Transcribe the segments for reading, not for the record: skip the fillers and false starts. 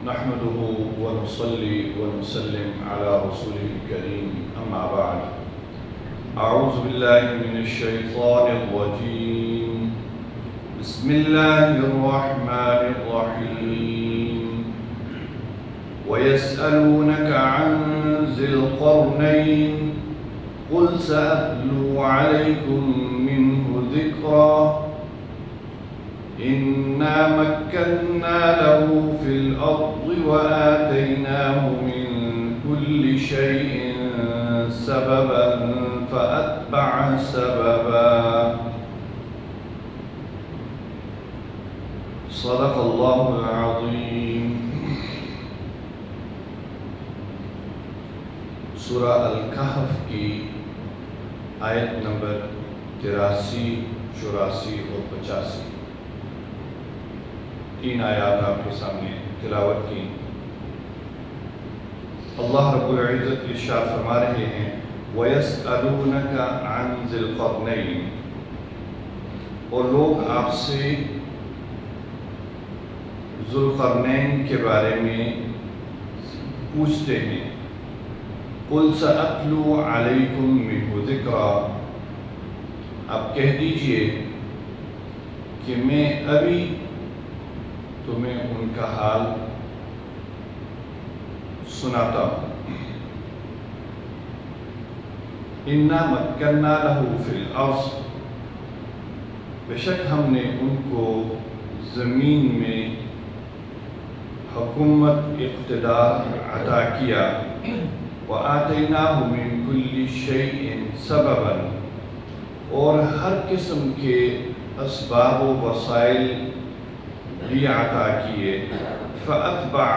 نحمده ونصلي ونسلم على رسوله الكريم أما بعد أعوذ بالله من الشيطان الرجيم بسم الله الرحمن الرحيم ويسألونك عن ذي القرنين قل سأتلو عليكم منه ذكرا إنا مكنا له في الأرض وآتيناه من كل شيء سببا فأتبع سببا صدق الله العظيم. سورہ الکہف کی آیت نمبر 83، 84 اور 85 تین آیات آپ کے سامنے تلاوت کی. اللہ رب العزت ارشاد فرما رہے ہیں وَيَسْأَلُونَكَ عَنْ ذِي الْقَرْنَيْنِ، اور لوگ آپ سے ذوالقرنین کے بارے میں پوچھتے ہیں. قُلْ سَأَتْلُو عَلَيْكُمْ مِنْهُ ذِكْرًا، آپ کہہ دیجئے کہ میں ابھی تمہیں ان کا حال سناتا ہوں. اِنَّا مَكَّنَّا لَهُ فِي الْأَرْضِ، بے شک ہم نے ان کو زمین میں حکومت اقتدار عطا کیا. وَآتَيْنَاهُ مِن كُلِّ شَيْءٍ سَبَبًا، اور ہر قسم کے اسباب و وسائل بھی عطا کیے. فَأَتْبَعَ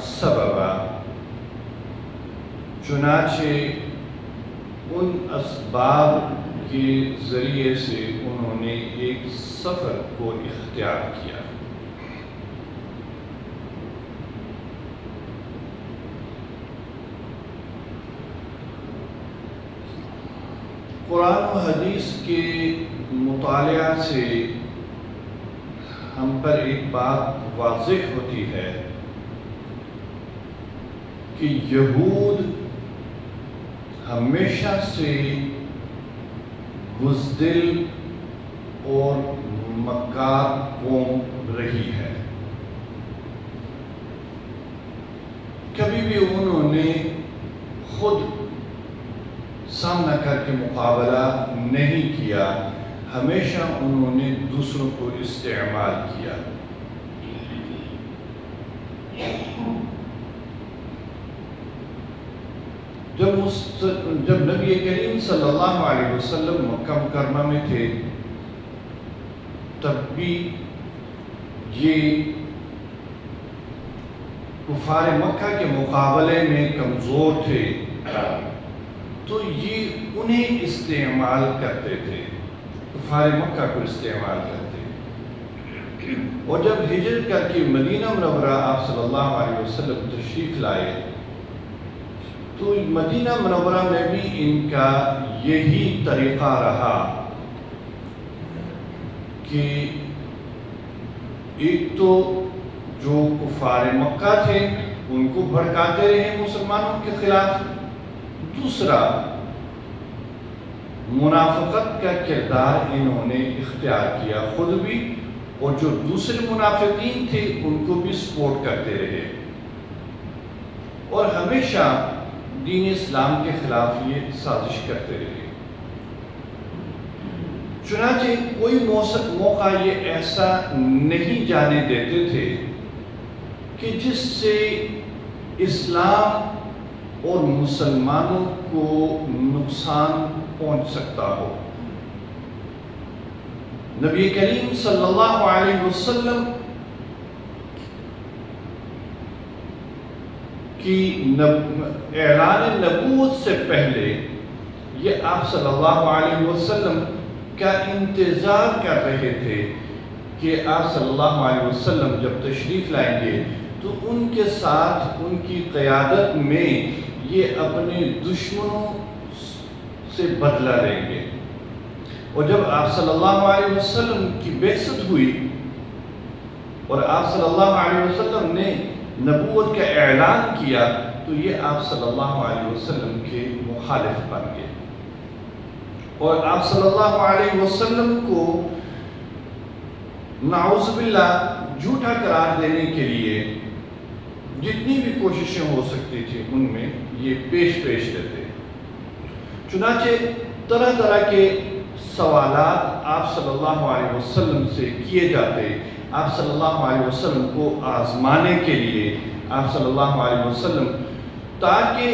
سَبَبًا، چنانچہ ان اسباب کے ذریعے سے انہوں نے ایک سفر کو اختیار کیا. قرآن و حدیث کے مطالعہ سے ہم پر ایک بات واضح ہوتی ہے کہ یہود ہمیشہ سے بزدل اور مکار قوم رہی ہے. کبھی بھی انہوں نے خود سامنا کر کے مقابلہ نہیں کیا، ہمیشہ انہوں نے دوسروں کو استعمال کیا. جب نبی کریم صلی اللہ علیہ وسلم مکہ مکرمہ میں تھے تب بھی یہ کفار مکہ کے مقابلے میں کمزور تھے، تو یہ انہیں استعمال کرتے تھے، کفار مکہ کو استعمال کرتے. اور جب ہجرت کر کے مدینہ منورہ آپ صلی اللہ علیہ وسلم تشریف لائے تو مدینہ منورہ میں بھی ان کا یہی طریقہ رہا کہ ایک تو جو کفار مکہ تھے ان کو بھڑکاتے رہے مسلمانوں کے خلاف، دوسرا منافقت کا کردار انہوں نے اختیار کیا خود بھی، اور جو دوسرے منافقین تھے ان کو بھی سپورٹ کرتے رہے، اور ہمیشہ دین اسلام کے خلاف یہ سازش کرتے رہے. چنانچہ کوئی موقع یہ ایسا نہیں جانے دیتے تھے کہ جس سے اسلام اور مسلمانوں کو نقصان پہنچ سکتا ہو. نبی کریم صلی اللہ علیہ وسلم کی اعلان نبوت سے پہلے یہ آپ صلی اللہ علیہ وسلم کا انتظار کر رہے تھے کہ آپ صلی اللہ علیہ وسلم جب تشریف لائیں گے تو ان کے ساتھ ان کی قیادت میں یہ اپنے دشمنوں سے بدلہ لیں گے. اور جب آپ صلی اللہ علیہ وسلم کی بعثت ہوئی اور آپ صلی اللہ علیہ وسلم نے نبوت کا اعلان کیا تو یہ آپ صلی اللہ علیہ وسلم کے مخالف بن گئے، اور آپ صلی اللہ علیہ وسلم کو نعوذ باللہ جھوٹا قرار دینے کے لیے جتنی بھی کوششیں ہو سکتی تھی ان میں یہ پیش دیتے۔ چنانچہ طرح طرح کے سوالات آپ صلی اللہ علیہ وسلم سے کیے جاتے، آپ صلی اللہ علیہ وسلم کو آزمانے کے لیے، آپ صلی اللہ علیہ وسلم تاکہ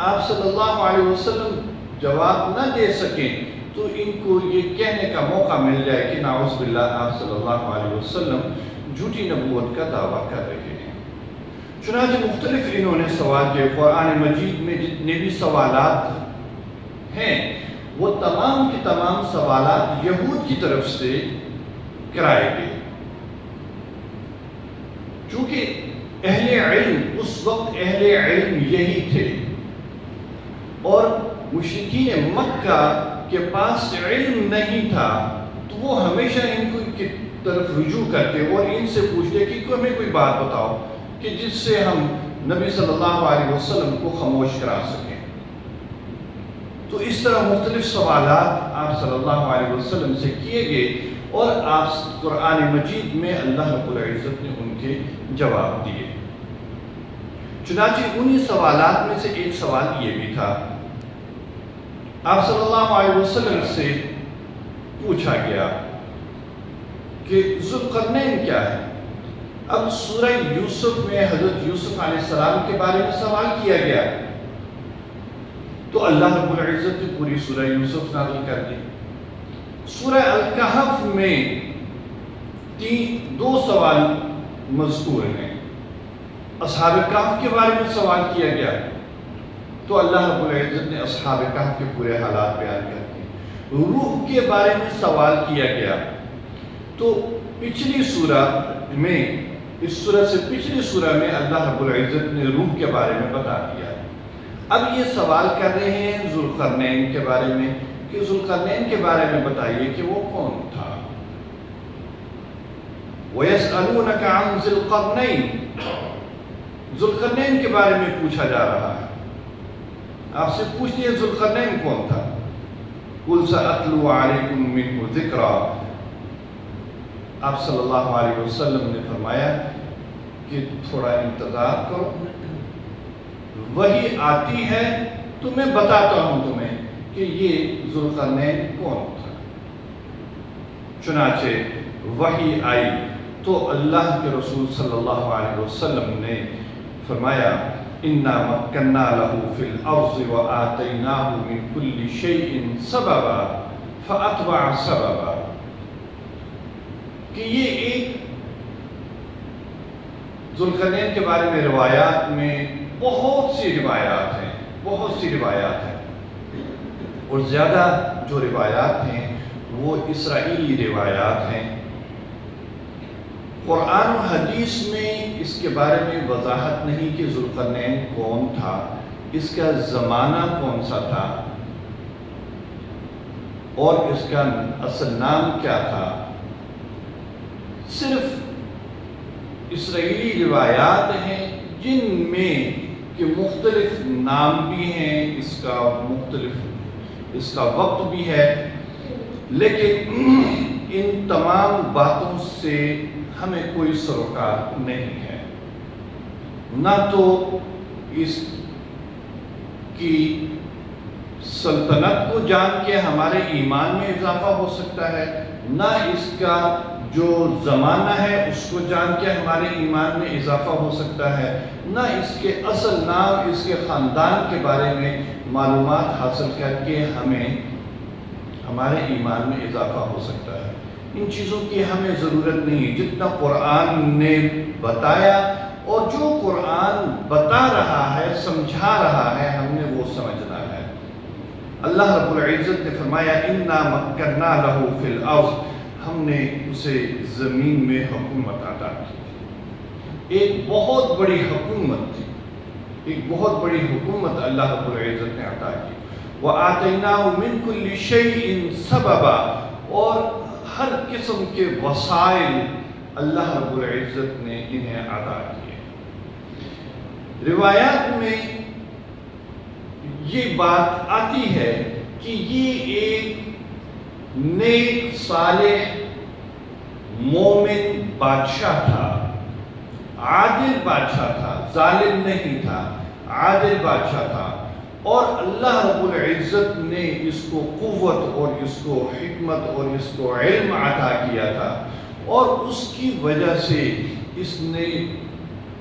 آپ صلی اللہ علیہ وسلم جواب نہ دے سکیں تو ان کو یہ کہنے کا موقع مل جائے کہ نعوذ باللہ آپ صلی اللہ علیہ وسلم جھوٹی نبوت کا دعویٰ کر رہے ہیں۔ چنانچہ مختلف انہوں نے سوال کیے، قرآن مجید میں جتنے بھی سوالات ہیں وہ تمام کے تمام سوالات یہود کی طرف سے کرائے گئے، چونکہ اہل علم اس وقت اہل علم یہی تھے، اور مشرکین مکہ کے پاس علم نہیں تھا تو وہ ہمیشہ ان کی طرف رجوع کرتے اور ان سے پوچھتے کہ ہمیں کوئی بات بتاؤ کہ جس سے ہم نبی صلی اللہ علیہ وسلم کو خاموش کرا سکیں۔ تو اس طرح مختلف سوالات آپ صلی اللہ علیہ وسلم سے کیے گئے، اور آپ قرآن مجید میں اللہ رب العزت نے ان کے جواب دیے۔ چنانچہ انہی سوالات میں سے ایک سوال یہ بھی تھا، آپ صلی اللہ علیہ وسلم سے پوچھا گیا کہ ذوالقرنین کیا ہے۔ اب سورہ یوسف میں حضرت یوسف علیہ السلام کے بارے میں سوال کیا گیا تو اللہ رب العزت نے پوری سورہ یوسف نازل کر دی۔ سورہ الکہف میں دو سوال مذکور ہیں، اصحاب کہف کے بارے میں سوال کیا گیا تو اللہ رب العزت نے اصحاب کہف کے پورے حالات بیان کر دیے۔ روح کے بارے میں سوال کیا گیا تو پچھلی سورہ میں، اس سورہ سے پچھلی سورہ میں اللہ رب العزت نے روح کے بارے میں بتا دیا۔ اب یہ سوال کر رہے ہیں ذوالقرنین کے بارے میں کہ ذوالقرنین کے بارے میں بتائیے کہ وہ کون تھا۔ وَيَسْأَلُونَكَ عَنْ ذِي الْقَرْنَيْنِ، ذوالقرنین کے بارے میں پوچھا جا رہا ہے، آپ سے پوچھتے ہیں ذوالقرنین کون تھا۔ قُلْ سَأَتْلُو عَلَيْكُمْ مِنْهُ ذِكْرًا، آپ صلی اللہ علیہ وسلم نے فرمایا کہ تھوڑا انتظار کرو، وہی آتی ہے تو میں بتاتا ہوں تمہیں کہ یہ ذوالقرنین کون تھا۔ چنانچہ وحی آئی تو اللہ کے رسول صلی اللہ علیہ وسلم نے فرمایا اِنَّا مَكَّنَّا لَهُ فِي الْأَرْضِ وَآتَيْنَاهُ مِنْ كُلِّ شَيْءٍ سَبَبًا فَأَتْبَعَ سَبَبًا، کہ یہ ایک ذوالقرنین کے بارے میں روایات میں بہت سی روایات ہیں، اور زیادہ جو روایات ہیں وہ اسرائیلی روایات ہیں۔ قرآن و حدیث میں اس کے بارے میں وضاحت نہیں کہ ذوالقرنین کون تھا، اس کا زمانہ کون سا تھا، اور اس کا اصل نام کیا تھا۔ صرف اسرائیلی روایات ہیں جن میں کہ مختلف نام بھی ہیں، اس کا وقت بھی ہے، لیکن ان تمام باتوں سے ہمیں کوئی سروکار نہیں ہے، نہ تو اس کی سلطنت کو جان کے ہمارے ایمان میں اضافہ ہو سکتا ہے، نہ اس کا جو زمانہ ہے اس کو جان کے ہمارے ایمان میں اضافہ ہو سکتا ہے، نہ اس کے اصل نام، اس کے خاندان کے بارے میں معلومات حاصل کر کے ہمیں ہمارے ایمان میں اضافہ ہو سکتا ہے۔ ان چیزوں کی ہمیں ضرورت نہیں، جتنا قرآن نے بتایا اور جو قرآن بتا رہا ہے، سمجھا رہا ہے، ہم نے وہ سمجھنا ہے۔ اللہ رب العزت نے فرمایا اِنَّا مَكَّنَّا لَهُ فِي الْأَرْضِ، ہم نے اسے زمین میں حکومت عطا کی۔ ایک بہت بڑی حکومت تھی، ایک بہت بڑی حکومت اللہ رب العزت نے عطا کی۔ وَآتَيْنَاهُ مِنْ كُلِّ شَيْءٍ سَبَبًا، اور ہر قسم کے وسائل اللہ رب العزت نے انہیں عطا کیے۔ روایات میں یہ بات آتی ہے کہ یہ ایک نیک صالح مومن بادشاہ تھا، عادل بادشاہ تھا، ظالم نہیں تھا، عادل بادشاہ تھا، اور اللہ رب العزت نے اس کو قوت اور اس کو حکمت اور اس کو علم عطا کیا تھا، اور اس کی وجہ سے اس نے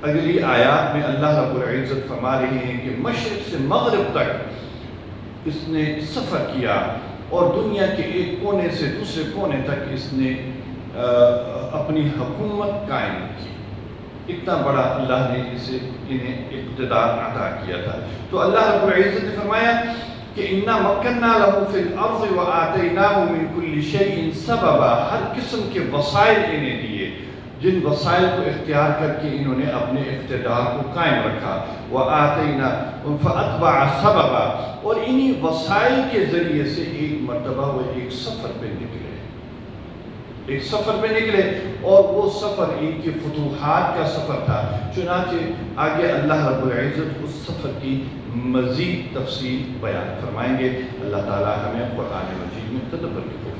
اگلی آیات میں اللہ رب العزت فرما رہے ہیں کہ مشرق سے مغرب تک اس نے سفر کیا اور دنیا کے ایک کونے سے دوسرے کونے تک اس نے اپنی حکومت قائم کی۔ اتنا بڑا اللہ نے انہیں اقتدار عطا کیا تھا۔ تو اللہ رب العزت نے فرمایا کہ اِنَّا مَكَّنَّا لَهُ فِي الْأَرْضِ وَآتَيْنَاهُ مِن كُلِّ شَيْءٍ سَبَبًا، ہر قسم کے وسائل انہیں دیے، جن وسائل کو اختیار کر کے انہوں نے اپنے اقتدار کو قائم رکھا۔ وَآتَيْنَا فَأَتْبَعَ سَبَبًا، اور انہی وسائل کے ذریعے سے ایک مرتبہ وہ ایک سفر پہ نکلے، ایک سفر پہ نکلے، اور وہ سفر ان کی فتوحات کا سفر تھا۔ چنانچہ آگے اللہ رب العزت اس سفر کی مزید تفصیل بیان فرمائیں گے۔ اللہ تعالی ہمیں قرآن مجید میں تدبر کی